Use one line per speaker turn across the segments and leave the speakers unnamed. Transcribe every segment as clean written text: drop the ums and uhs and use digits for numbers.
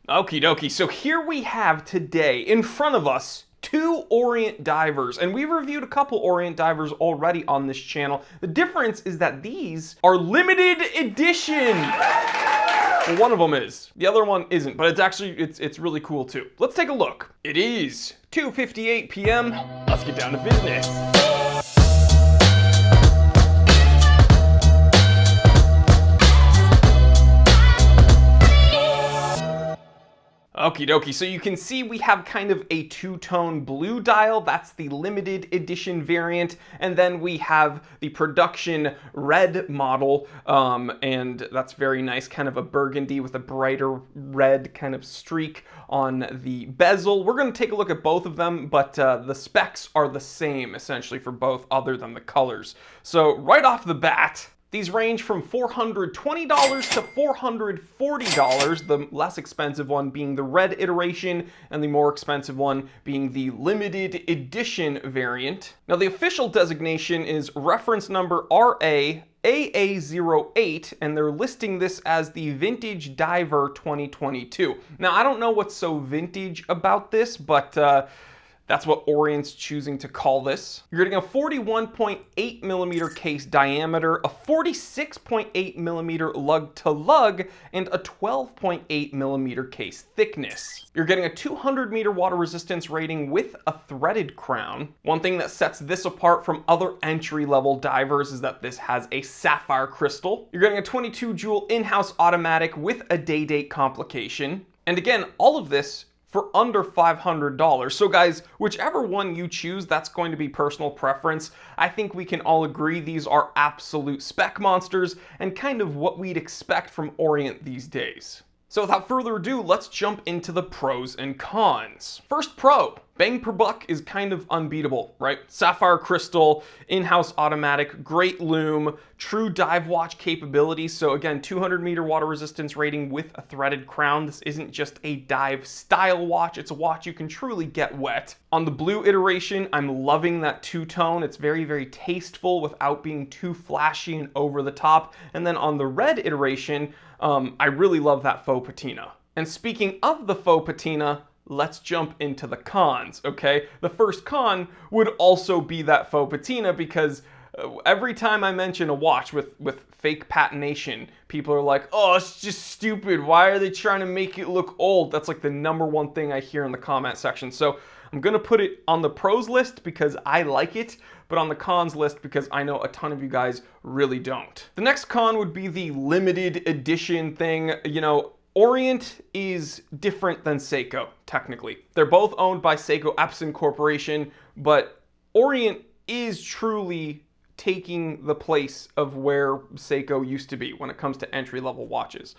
Okie dokie, so here we have today in front of us two Orient divers, and we've reviewed a couple Orient divers already on this channel. The difference is that these are limited edition. Well, one of them is. The other one isn't, but it's really cool too. Let's take a look. It is 2:58 p.m. Let's get down to business. Okie dokie, so you can see we have kind of a two-tone blue dial. That's the limited edition variant. And then we have the production red model, and that's very nice, kind of a burgundy with a brighter red kind of streak on the bezel. We're going to take a look at both of them, but the specs are the same essentially for both other than the colors. So right off the bat, these range from $420 to $440, the less expensive one being the red iteration and the more expensive one being the limited edition variant. Now the official designation is reference number RA-AA08, and they're listing this as the Vintage Diver 2022. Now I don't know what's so vintage about this, but that's what Orient's choosing to call this. You're getting a 41.8 millimeter case diameter, a 46.8 millimeter lug to lug, and a 12.8 millimeter case thickness. You're getting a 200 meter water resistance rating with a threaded crown. One thing that sets this apart from other entry-level divers is that this has a sapphire crystal. You're getting a 22 joule in-house automatic with a day date complication. And again, all of this for under $500. So guys, whichever one you choose, that's going to be personal preference. I think we can all agree these are absolute spec monsters and kind of what we'd expect from Orient these days. So without further ado, let's jump into the pros and cons. First pro, bang per buck is kind of unbeatable, right? Sapphire crystal, in-house automatic, great loom, true dive watch capability. So again, 200 meter water resistance rating with a threaded crown. This isn't just a dive style watch, it's a watch you can truly get wet. On the blue iteration, I'm loving that two-tone. It's very, very tasteful without being too flashy and over the top. And then on the red iteration, I really love that faux patina. And speaking of the faux patina, let's jump into the cons, okay? The first con would also be that faux patina, because every time I mention a watch with fake patination, people are like, oh, it's just stupid. Why are they trying to make it look old? That's like the number one thing I hear in the comment section. So I'm gonna put it on the pros list because I like it, but on the cons list because I know a ton of you guys really don't. The next con would be the limited edition thing. You know, Orient is different than Seiko, technically. They're both owned by Seiko Epson Corporation, but Orient is truly taking the place of where Seiko used to be when it comes to entry-level watches.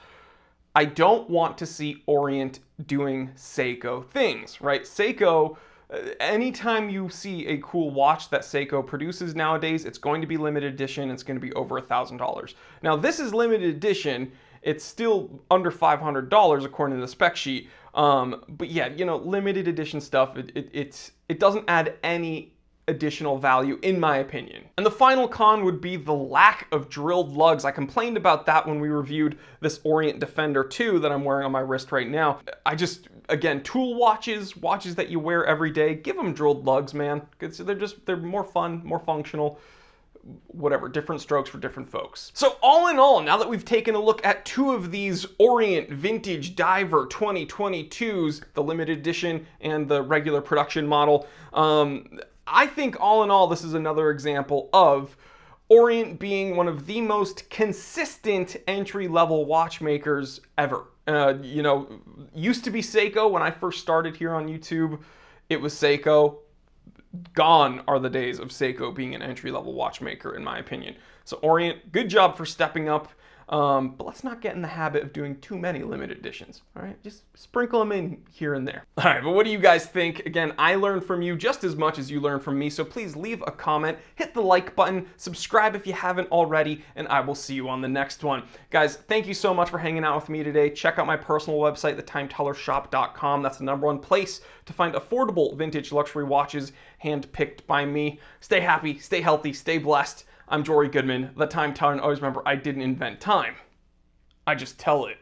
I don't want to see Orient doing Seiko things, right? Seiko, anytime you see a cool watch that Seiko produces nowadays, it's going to be limited edition, it's going to be over $1,000. Now this is limited edition, it's still under $500 according to the spec sheet, but yeah, you know, limited edition stuff, it doesn't add any additional value in my opinion. And the final con would be the lack of drilled lugs. I complained about that when we reviewed this Orient Defender 2 that I'm wearing on my wrist right now. Again, tool watches that you wear every day, give them drilled lugs, man. They're more fun, more functional, whatever, different strokes for different folks. So all in all, now that we've taken a look at two of these Orient Vintage Diver 2022s, the limited edition and the regular production model, I think all in all, this is another example of Orient being one of the most consistent entry-level watchmakers ever. You know, used to be Seiko when I first started here on YouTube. It was Seiko. Gone are the days of Seiko being an entry-level watchmaker, in my opinion. So Orient, good job for stepping up. But let's not get in the habit of doing too many limited editions, all right? Just sprinkle them in here and there. All right, but what do you guys think? Again, I learned from you just as much as you learned from me, so please leave a comment, hit the like button, subscribe if you haven't already, and I will see you on the next one. Guys, thank you so much for hanging out with me today. Check out my personal website, thetimetellershop.com. That's the #1 place to find affordable vintage luxury watches handpicked by me. Stay happy, stay healthy, stay blessed. I'm Jory Goodman, the Time Teller, and always remember, I didn't invent time. I just tell it.